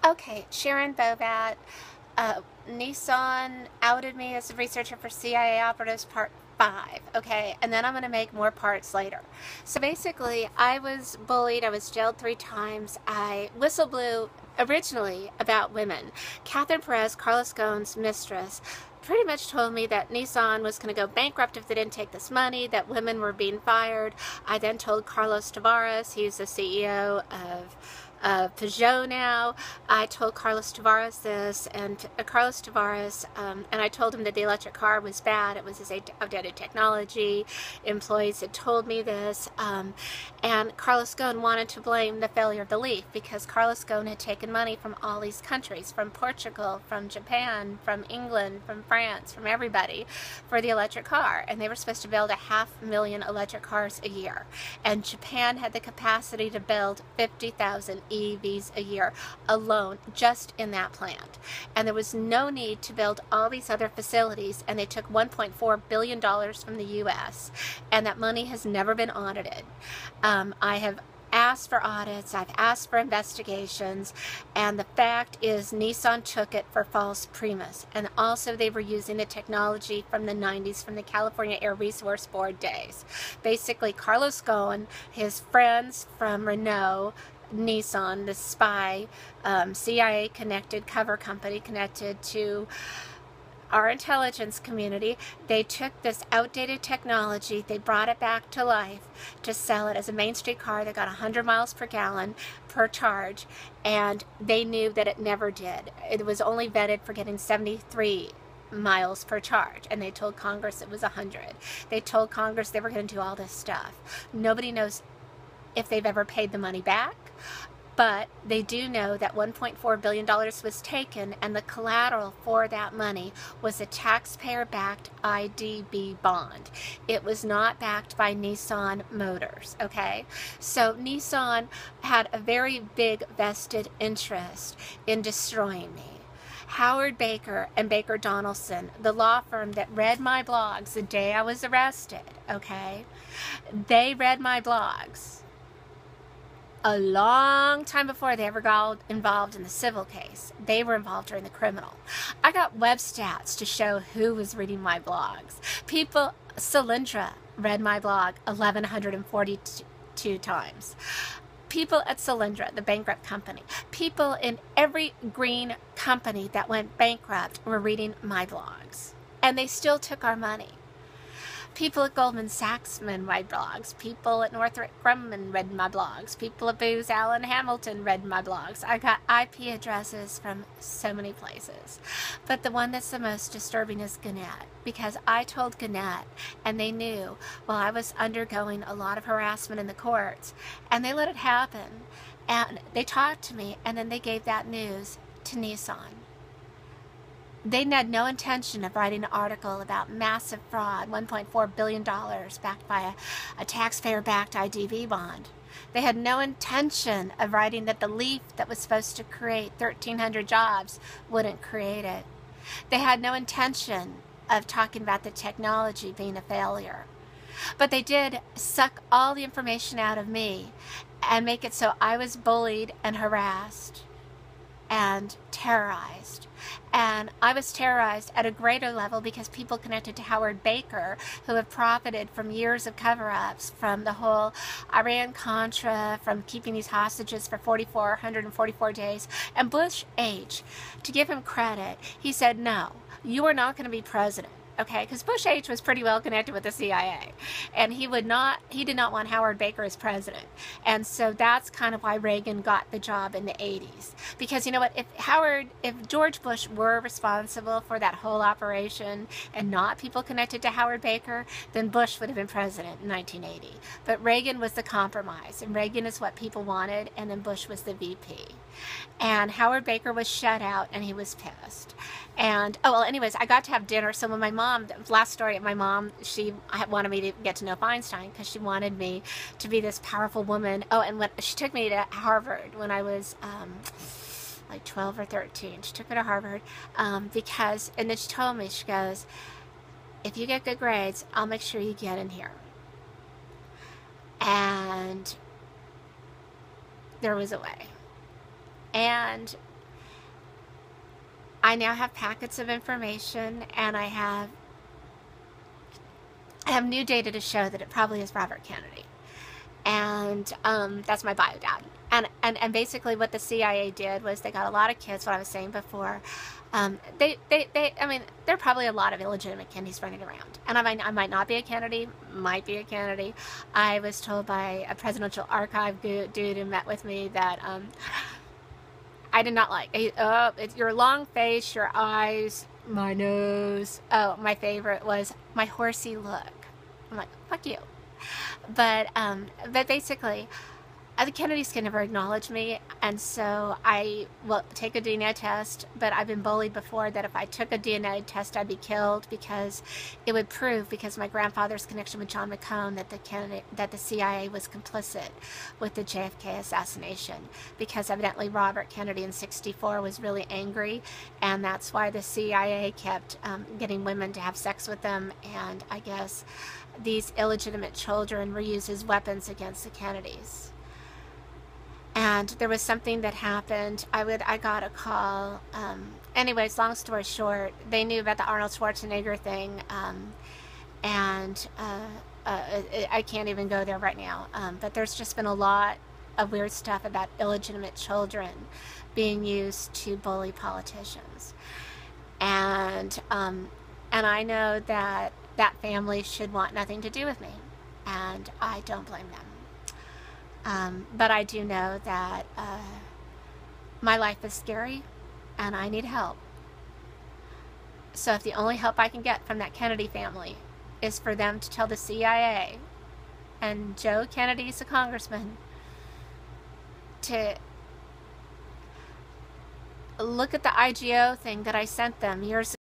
Okay, Sharon Bovat, Nissan outed me as a researcher for CIA Operatives Part 5, okay? And then I'm going to make more parts later. So basically, I was bullied, I was jailed 3 times, I whistleblew originally about women. Catherine Perez, Carlos Ghosn's mistress, pretty much told me that Nissan was going to go bankrupt if they didn't take this money, that women were being fired. I then told Carlos Tavares, he's the CEO of Peugeot now. I told Carlos Tavares this, and Carlos Tavares, and I told him that the electric car was bad. It was his outdated technology. Employees had told me this, and Carlos Ghosn wanted to blame the failure of the Leaf because Carlos Ghosn had taken money from all these countries, from Portugal, from Japan, from England, from France, from everybody, for the electric car, and they were supposed to build 500,000 electric cars a year, and Japan had the capacity to build 50,000 EVs a year alone just in that plant, and there was no need to build all these other facilities, and they took $1.4 billion from the US, and that money has never been audited. I have asked for audits, I've asked for investigations, and the fact is Nissan took it for false premise, and also they were using the technology from the 90s, from the California Air Resource Board days. Basically, Carlos Ghosn, his friends from Renault, Nissan, the spy, CIA connected cover company connected to our intelligence community, they took this outdated technology, they brought it back to life to sell it as a Main Street car that got 100 miles per gallon per charge, and they knew that it never did. It was only vetted for getting 73 miles per charge, and they told Congress it was 100. They told Congress they were going to do all this stuff. Nobody knows if they've ever paid the money back, but they do know that $1.4 billion was taken, and the collateral for that money was a taxpayer-backed IDB bond. It was not backed by Nissan Motors, okay? So Nissan had a very big vested interest in destroying me. Howard Baker and Baker Donaldson, the law firm that read my blogs the day I was arrested, okay? They read my blogs a long time before they ever got involved in the civil case. They were involved during the criminal. I got web stats to show who was reading my blogs. People, Solyndra read my blog 1,142 times. People at Solyndra, the bankrupt company, people in every green company that went bankrupt were reading my blogs. And they still took our money. People at Goldman Sachs read my blogs. People at Northrop Grumman read my blogs. People at Booz Allen Hamilton read my blogs. I got IP addresses from so many places. But the one that's the most disturbing is Gannett, because I told Gannett, and they knew while I was undergoing a lot of harassment in the courts, and they let it happen. And they talked to me, and then they gave that news to Nissan. They had no intention of writing an article about massive fraud, $1.4 billion backed by a taxpayer-backed IDB bond. They had no intention of writing that the Leaf that was supposed to create 1,300 jobs wouldn't create it. They had no intention of talking about the technology being a failure. But they did suck all the information out of me and make it so I was bullied and harassed and terrorized. And I was terrorized at a greater level because people connected to Howard Baker, who have profited from years of cover-ups, from the whole Iran-Contra, from keeping these hostages for 144 days. And Bush H., to give him credit, he said, no, you are not going to be president. Okay, because Bush H. was pretty well connected with the CIA, and he did not want Howard Baker as president, and so that's kind of why Reagan got the job in the 80s. Because you know what, if George Bush were responsible for that whole operation and not people connected to Howard Baker, then Bush would have been president in 1980. But Reagan was the compromise, and Reagan is what people wanted, and then Bush was the VP. And Howard Baker was shut out, and he was pissed. And, oh, well, anyways, I got to have dinner. So when my mom, last story, my mom, she wanted me to get to know Feinstein because she wanted me to be this powerful woman. Oh, and when she took me to Harvard when I was like 12 or 13. She took me to Harvard because, and then she told me, she goes, if you get good grades, I'll make sure you get in here. And there was a way. And I now have packets of information, and I have new data to show that it probably is Robert Kennedy. And that's my bio dad. And basically what the CIA did was they got a lot of kids, what I was saying before. I mean, there are probably a lot of illegitimate Kennedys running around. And I might not be a Kennedy, might be a Kennedy. I was told by a presidential archive dude who met with me that I did not like. It's your long face, your eyes, my nose. Oh, my favorite was my horsey look. I'm like, fuck you. But basically, the Kennedys can never acknowledge me, and so I will take a DNA test, but I've been bullied before that if I took a DNA test, I'd be killed because it would prove, because my grandfather's connection with John McCone, that the CIA was complicit with the JFK assassination, because evidently Robert Kennedy in '64 was really angry, and that's why the CIA kept getting women to have sex with them, and I guess these illegitimate children were used as weapons against the Kennedys. And there was something that happened. I got a call. Anyways, long story short, they knew about the Arnold Schwarzenegger thing, and I can't even go there right now. But there's just been a lot of weird stuff about illegitimate children being used to bully politicians, and I know that that family should want nothing to do with me, and I don't blame them. But I do know that my life is scary and I need help. So if the only help I can get from that Kennedy family is for them to tell the CIA and Joe Kennedy's a congressman to look at the IGO thing that I sent them years ago.